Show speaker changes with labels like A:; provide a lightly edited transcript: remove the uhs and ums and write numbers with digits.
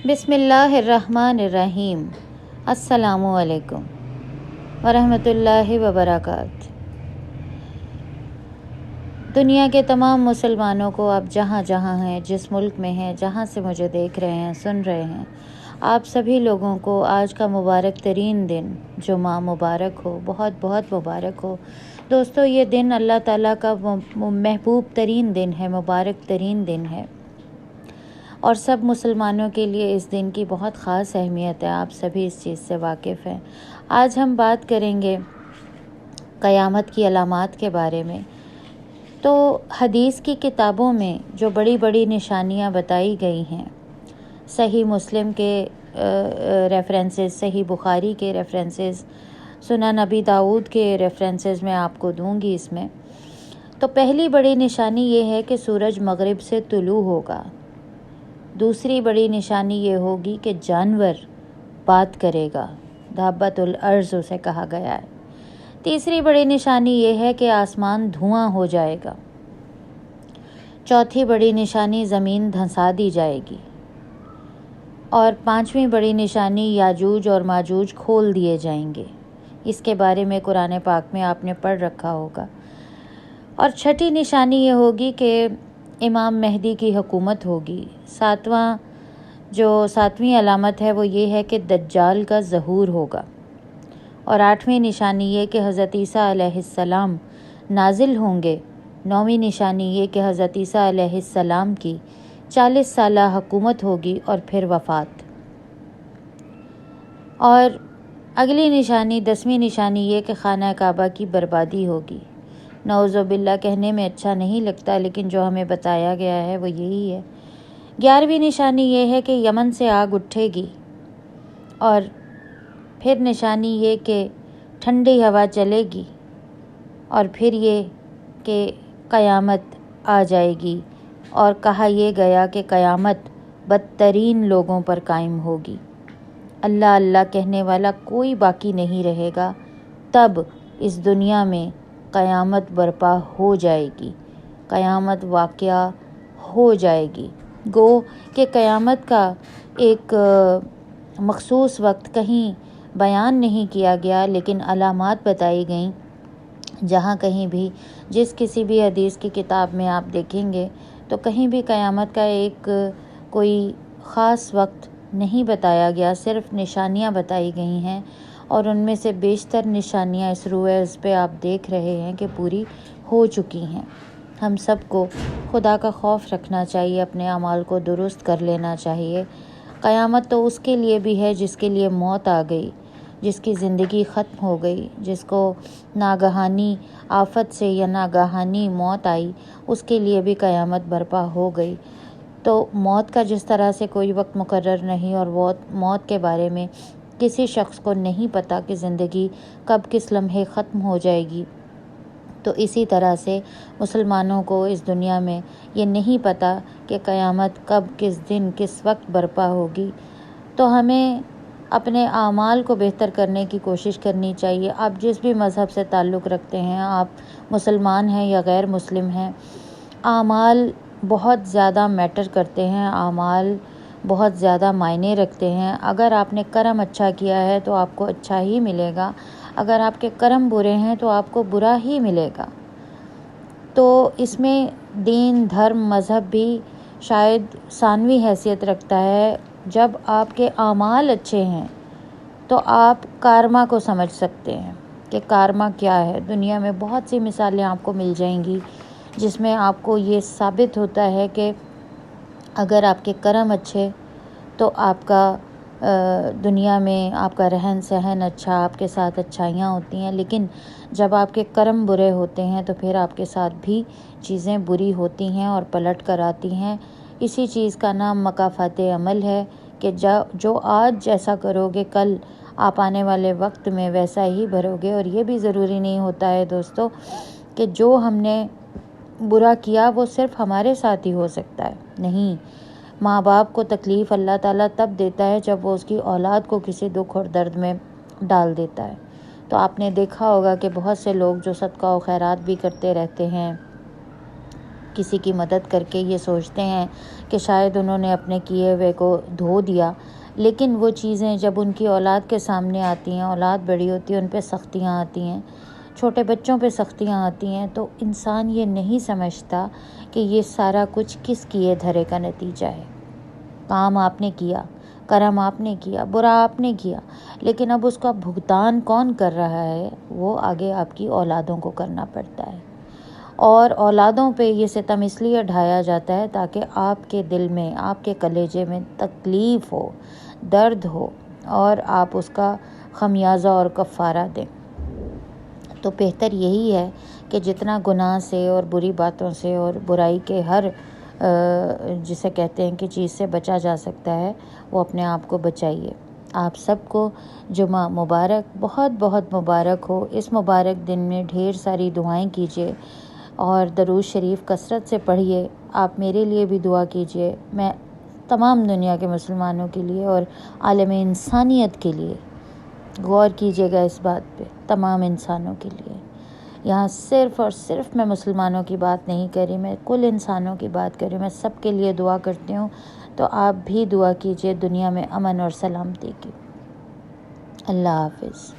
A: بسم اللہ الرحمن الرحیم۔ السلام علیکم ورحمۃ اللہ وبرکاتہ۔ دنیا کے تمام مسلمانوں کو آپ جہاں جہاں ہیں، جس ملک میں ہیں، جہاں سے مجھے دیکھ رہے ہیں، سن رہے ہیں، آپ سبھی لوگوں کو آج کا مبارک ترین دن جمعہ مبارک ہو، بہت بہت مبارک ہو۔ دوستو، یہ دن اللہ تعالیٰ کا محبوب ترین دن ہے، مبارک ترین دن ہے، اور سب مسلمانوں کے لیے اس دن کی بہت خاص اہمیت ہے۔ آپ سبھی اس چیز سے واقف ہیں۔ آج ہم بات کریں گے قیامت کی علامات کے بارے میں۔ تو حدیث کی کتابوں میں جو بڑی بڑی نشانیاں بتائی گئی ہیں، صحیح مسلم کے ریفرنسز، صحیح بخاری کے ریفرنسز، سنن ابی داؤد کے ریفرنسز میں آپ کو دوں گی اس میں۔ تو پہلی بڑی نشانی یہ ہے کہ سورج مغرب سے طلوع ہوگا۔ دوسری بڑی نشانی یہ ہوگی کہ جانور بات کرے گا، دابۃ الارض اسے کہا گیا ہے۔ تیسری بڑی نشانی یہ ہے کہ آسمان دھواں ہو جائے گا۔ چوتھی بڑی نشانی زمین دھنسا دی جائے گی۔ اور پانچویں بڑی نشانی یاجوج اور ماجوج کھول دیے جائیں گے۔ اس کے بارے میں قرآن پاک میں آپ نے پڑھ رکھا ہوگا۔ اور چھٹی نشانی یہ ہوگی کہ امام مہدی کی حکومت ہوگی۔ ساتویں علامت ہے وہ یہ ہے کہ دجال کا ظہور ہوگا۔ اور آٹھویں نشانی یہ کہ حضرت عیسیٰ علیہ السلام نازل ہوں گے۔ نویں نشانی یہ کہ حضرت عیسیٰ علیہ السلام کی 40 سالہ حکومت ہوگی اور پھر وفات۔ اور اگلی نشانی، 10ویں نشانی یہ کہ خانہ کعبہ کی بربادی ہوگی۔ نعوذ باللہ کہنے میں اچھا نہیں لگتا، لیکن جو ہمیں بتایا گیا ہے وہ یہی ہے۔ 11ویں نشانی یہ ہے کہ یمن سے آگ اٹھے گی۔ اور پھر نشانی یہ کہ ٹھنڈی ہوا چلے گی۔ اور پھر یہ کہ قیامت آ جائے گی۔ اور کہا یہ گیا کہ قیامت بدترین لوگوں پر قائم ہوگی۔ اللہ اللہ کہنے والا کوئی باقی نہیں رہے گا۔ تب اس دنیا میں قیامت برپا ہو جائے گی، قیامت واقعہ ہو جائے گی۔ گو کہ قیامت کا ایک مخصوص وقت کہیں بیان نہیں کیا گیا، لیکن علامات بتائی گئیں۔ جہاں کہیں بھی جس کسی بھی حدیث کی کتاب میں آپ دیکھیں گے تو کہیں بھی قیامت کا ایک کوئی خاص وقت نہیں بتایا گیا، صرف نشانیاں بتائی گئی ہیں۔ اور ان میں سے بیشتر نشانیاں اس روز پہ آپ دیکھ رہے ہیں کہ پوری ہو چکی ہیں۔ ہم سب کو خدا کا خوف رکھنا چاہیے، اپنے اعمال کو درست کر لینا چاہیے۔ قیامت تو اس کے لیے بھی ہے جس کے لیے موت آ گئی، جس کی زندگی ختم ہو گئی، جس کو ناگہانی آفت سے یا ناگہانی موت آئی، اس کے لیے بھی قیامت برپا ہو گئی۔ تو موت کا جس طرح سے کوئی وقت مقرر نہیں، اور موت کے بارے میں کسی شخص کو نہیں پتہ کہ زندگی کب کس لمحے ختم ہو جائے گی، تو اسی طرح سے مسلمانوں کو اس دنیا میں یہ نہیں پتہ کہ قیامت کب، کس دن، کس وقت برپا ہوگی۔ تو ہمیں اپنے اعمال کو بہتر کرنے کی کوشش کرنی چاہیے۔ آپ جس بھی مذہب سے تعلق رکھتے ہیں، آپ مسلمان ہیں یا غیر مسلم ہیں، اعمال بہت زیادہ میٹر کرتے ہیں، اعمال بہت زیادہ معنی رکھتے ہیں۔ اگر آپ نے کرم اچھا کیا ہے تو آپ کو اچھا ہی ملے گا، اگر آپ کے کرم برے ہیں تو آپ کو برا ہی ملے گا۔ تو اس میں دین، دھرم، مذہب بھی شاید ثانوی حیثیت رکھتا ہے۔ جب آپ کے اعمال اچھے ہیں تو آپ کارما کو سمجھ سکتے ہیں کہ کارما کیا ہے۔ دنیا میں بہت سی مثالیں آپ کو مل جائیں گی جس میں آپ کو یہ ثابت ہوتا ہے کہ اگر آپ کے کرم اچھے تو آپ کا دنیا میں آپ کا رہن سہن اچھا، آپ کے ساتھ اچھائیاں ہوتی ہیں، لیکن جب آپ کے کرم برے ہوتے ہیں تو پھر آپ کے ساتھ بھی چیزیں بری ہوتی ہیں اور پلٹ کر آتی ہیں۔ اسی چیز کا نام مکافات عمل ہے کہ جو آج جیسا کرو گے کل آپ آنے والے وقت میں ویسا ہی بھرو گے۔ اور یہ بھی ضروری نہیں ہوتا ہے دوستو کہ جو ہم نے برا کیا وہ صرف ہمارے ساتھ ہی ہو سکتا ہے، نہیں۔ ماں باپ کو تکلیف اللہ تعالیٰ تب دیتا ہے جب وہ اس کی اولاد کو کسی دکھ اور درد میں ڈال دیتا ہے۔ تو آپ نے دیکھا ہوگا کہ بہت سے لوگ جو صدقہ و خیرات بھی کرتے رہتے ہیں، کسی کی مدد کر کے یہ سوچتے ہیں کہ شاید انہوں نے اپنے کیے ہوئے کو دھو دیا، لیکن وہ چیزیں جب ان کی اولاد کے سامنے آتی ہیں، اولاد بڑی ہوتی ہے، ان پہ سختیاں آتی ہیں، چھوٹے بچوں پہ سختیاں آتی ہیں، تو انسان یہ نہیں سمجھتا کہ یہ سارا کچھ کس کیے دھرے کا نتیجہ ہے۔ کام آپ نے کیا، کرم آپ نے کیا، برا آپ نے کیا، لیکن اب اس کا بھگتان کون کر رہا ہے؟ وہ آگے آپ کی اولادوں کو کرنا پڑتا ہے، اور اولادوں پہ یہ ستم اس لیے ڈھایا جاتا ہے تاکہ آپ کے دل میں، آپ کے کلیجے میں تکلیف ہو، درد ہو، اور آپ اس کا خمیازہ اور کفارہ دیں۔ تو بہتر یہی ہے کہ جتنا گناہ سے اور بری باتوں سے اور برائی کے ہر جسے کہتے ہیں کہ چیز سے بچا جا سکتا ہے، وہ اپنے آپ کو بچائیے۔ آپ سب کو جمعہ مبارک، بہت بہت مبارک ہو۔ اس مبارک دن میں ڈھیر ساری دعائیں کیجیے اور درود شریف کثرت سے پڑھیے۔ آپ میرے لیے بھی دعا کیجیے، میں تمام دنیا کے مسلمانوں کے لیے اور عالم انسانیت کے لیے غور کیجیے گا اس بات پہ، تمام انسانوں کے لیے۔ یہاں صرف اور صرف میں مسلمانوں کی بات نہیں کر رہی، میں کل انسانوں کی بات کر رہی ہوں، میں سب کے لیے دعا کرتی ہوں۔ تو آپ بھی دعا کیجیے دنیا میں امن اور سلامتی کی۔ اللہ حافظ۔